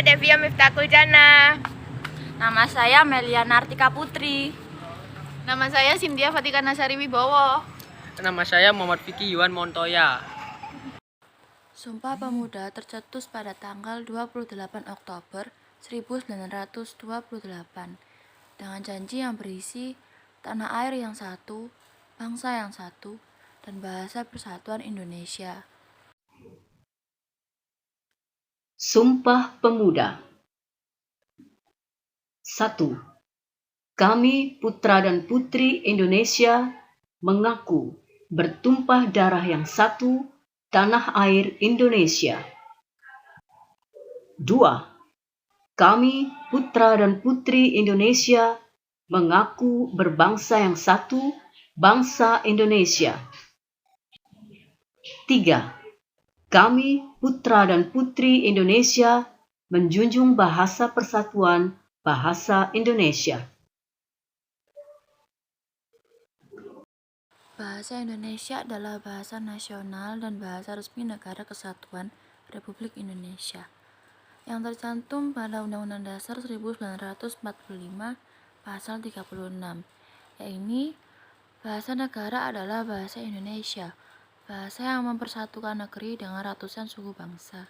Devia Miftahul Jana. Nama saya Meliana Artika Putri. Nama saya Cynthia Fatika Nasari Wibowo. Nama saya Muhammad Vicky Yuan Montoya. Sumpah Pemuda tercetus pada tanggal 28 Oktober 1928 dengan janji yang berisi tanah air yang satu, bangsa yang satu, dan bahasa persatuan Indonesia. Sumpah Pemuda. 1. Kami putra dan putri Indonesia mengaku bertumpah darah yang satu, tanah air Indonesia. 2. Kami putra dan putri Indonesia mengaku berbangsa yang satu, bangsa Indonesia. 3. Kami, putra dan putri Indonesia, menjunjung bahasa persatuan, bahasa Indonesia. Bahasa Indonesia adalah bahasa nasional dan bahasa resmi Negara Kesatuan Republik Indonesia yang tercantum pada Undang-Undang Dasar 1945 Pasal 36, yaitu bahasa negara adalah bahasa Indonesia, bahasa yang mempersatukan negeri dengan ratusan suku bangsa.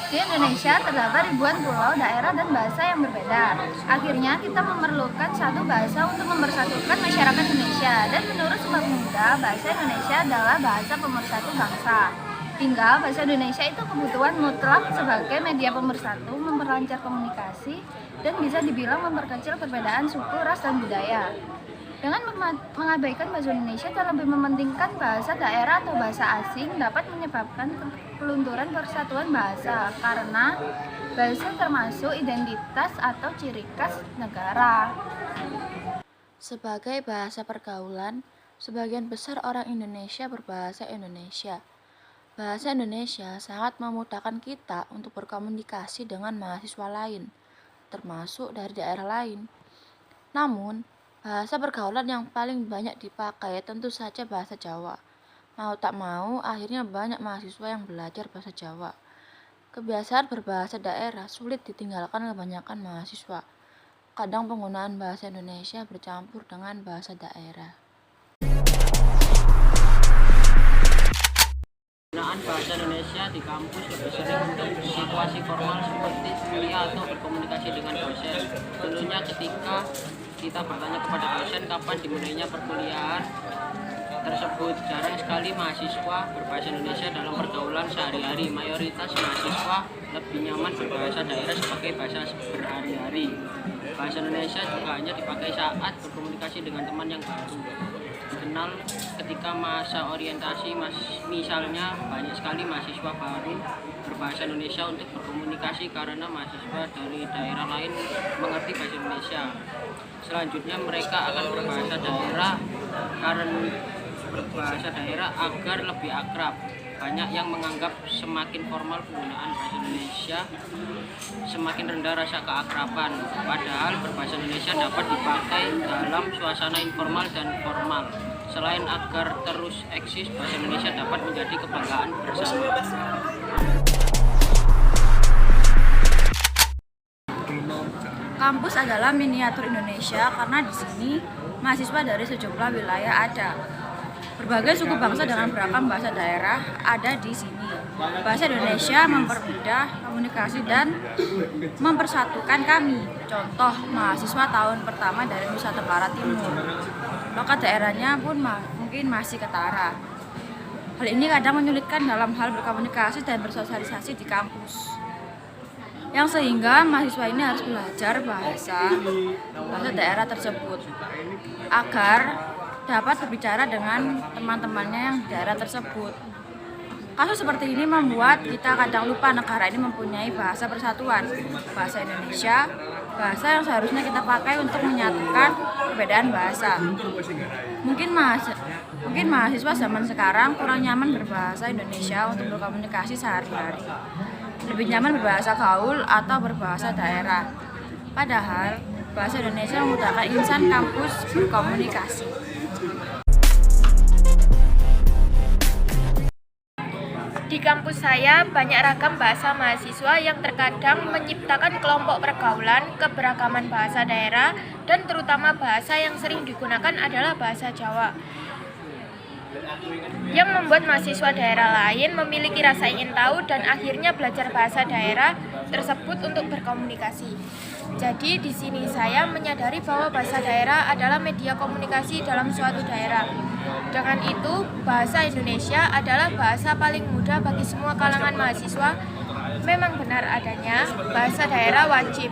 Di Indonesia terdapat ribuan pulau, daerah, dan bahasa yang berbeda. Akhirnya kita memerlukan satu bahasa untuk mempersatukan masyarakat Indonesia. Dan menurut Sumpah Pemuda, bahasa Indonesia adalah bahasa pemersatu bangsa. Tinggal bahasa Indonesia itu kebutuhan mutlak sebagai media pemersatu, memperlancar komunikasi, dan bisa dibilang memperkecil perbedaan suku, ras, dan budaya. Dengan mengabaikan bahasa Indonesia terlebih mementingkan bahasa daerah atau bahasa asing dapat menyebabkan kelunturan persatuan bahasa karena bahasa termasuk identitas atau ciri khas negara. Sebagai bahasa pergaulan, sebagian besar orang Indonesia berbahasa Indonesia. Bahasa Indonesia sangat memudahkan kita untuk berkomunikasi dengan mahasiswa lain, termasuk dari daerah lain. Namun, bahasa pergaulan yang paling banyak dipakai tentu saja bahasa Jawa. Mau tak mau, akhirnya banyak mahasiswa yang belajar bahasa Jawa. Kebiasaan berbahasa daerah sulit ditinggalkan kebanyakan mahasiswa. Kadang penggunaan bahasa Indonesia bercampur dengan bahasa daerah. Penggunaan bahasa Indonesia di kampus lebih sering untuk situasi formal seperti kuliah atau berkomunikasi dengan dosen. Tentunya ketika kita bertanya kepada dosen kapan dimulainya perkuliahan tersebut, jarang sekali mahasiswa berbahasa Indonesia dalam pergaulan sehari-hari. Mayoritas mahasiswa lebih nyaman berbahasa daerah sebagai bahasa berhari-hari. Bahasa Indonesia juga hanya dipakai saat berkomunikasi dengan teman yang baru dikenal ketika masa orientasi. Misalnya banyak sekali mahasiswa baru berbahasa Indonesia untuk berkomunikasi karena mahasiswa dari daerah lain mengerti bahasa Indonesia. Selanjutnya mereka akan berbahasa daerah agar lebih akrab. Banyak yang menganggap semakin formal penggunaan bahasa Indonesia, semakin rendah rasa keakraban. Padahal berbahasa Indonesia dapat dipakai dalam suasana informal dan formal. Selain agar terus eksis, bahasa Indonesia dapat menjadi kebanggaan bersama. Kampus adalah miniatur Indonesia karena di sini mahasiswa dari sejumlah wilayah ada. Berbagai suku bangsa dengan beragam bahasa daerah ada di sini. Bahasa Indonesia mempermudah komunikasi dan mempersatukan kami. Contoh, mahasiswa tahun pertama dari Nusa Tenggara Timur. Lokat daerahnya pun mungkin masih ketara. Hal ini kadang menyulitkan dalam hal berkomunikasi dan bersosialisasi di kampus. Yang sehingga mahasiswa ini harus belajar bahasa daerah tersebut agar dapat berbicara dengan teman-temannya yang di daerah tersebut. Kasus seperti ini membuat kita kadang lupa negara ini mempunyai bahasa persatuan, bahasa Indonesia, bahasa yang seharusnya kita pakai untuk menyatukan perbedaan bahasa. Mungkin mahasiswa zaman sekarang kurang nyaman berbahasa Indonesia untuk berkomunikasi sehari-hari. Lebih nyaman berbahasa gaul atau berbahasa daerah. Padahal bahasa Indonesia memudahkan insan kampus berkomunikasi. Di kampus saya banyak ragam bahasa mahasiswa yang terkadang menciptakan kelompok pergaulan, keberagaman bahasa daerah, dan terutama bahasa yang sering digunakan adalah bahasa Jawa. Yang membuat mahasiswa daerah lain memiliki rasa ingin tahu dan akhirnya belajar bahasa daerah tersebut untuk berkomunikasi. Jadi di sini saya menyadari bahwa bahasa daerah adalah media komunikasi dalam suatu daerah. Dengan itu, bahasa Indonesia adalah bahasa paling mudah bagi semua kalangan mahasiswa. Memang benar adanya bahasa daerah wajib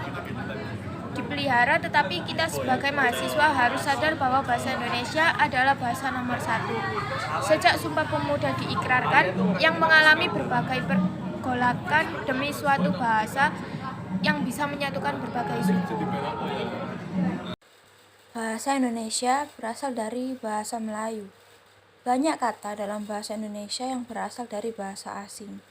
dipelihara, tetapi kita sebagai mahasiswa harus sadar bahwa bahasa Indonesia adalah bahasa nomor 1. Sejak Sumpah Pemuda diikrarkan, yang mengalami berbagai pergolakan demi suatu bahasa yang bisa menyatukan berbagai suku. Bahasa Indonesia berasal dari bahasa Melayu. Banyak kata dalam bahasa Indonesia yang berasal dari bahasa asing.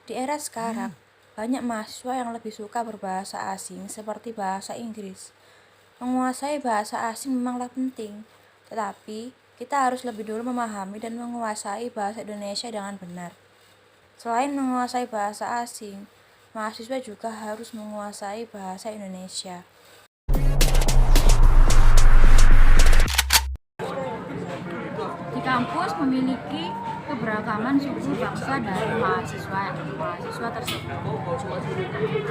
Di era sekarang, banyak mahasiswa yang lebih suka berbahasa asing seperti bahasa Inggris. Menguasai bahasa asing memanglah penting, tetapi kita harus lebih dulu memahami dan menguasai bahasa Indonesia dengan benar. Selain menguasai bahasa asing, mahasiswa juga harus menguasai bahasa Indonesia. Di kampus memiliki keberagaman suku bangsa dari mahasiswa tersebut.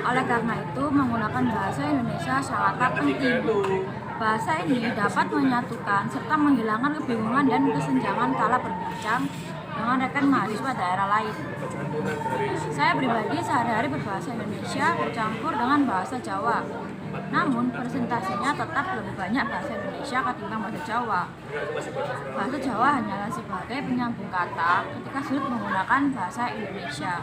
Oleh karena itu, menggunakan bahasa Indonesia sangatlah penting. Bahasa ini dapat menyatukan serta menghilangkan kebingungan dan kesenjangan kala berbincang dengan rekan mahasiswa daerah lain. Saya pribadi sehari-hari berbahasa Indonesia bercampur dengan bahasa Jawa. Namun, presentasinya tetap lebih banyak bahasa Indonesia ketimbang bahasa Jawa. Bahasa Jawa hanyalah sebagai penyambung kata ketika sulit menggunakan bahasa Indonesia.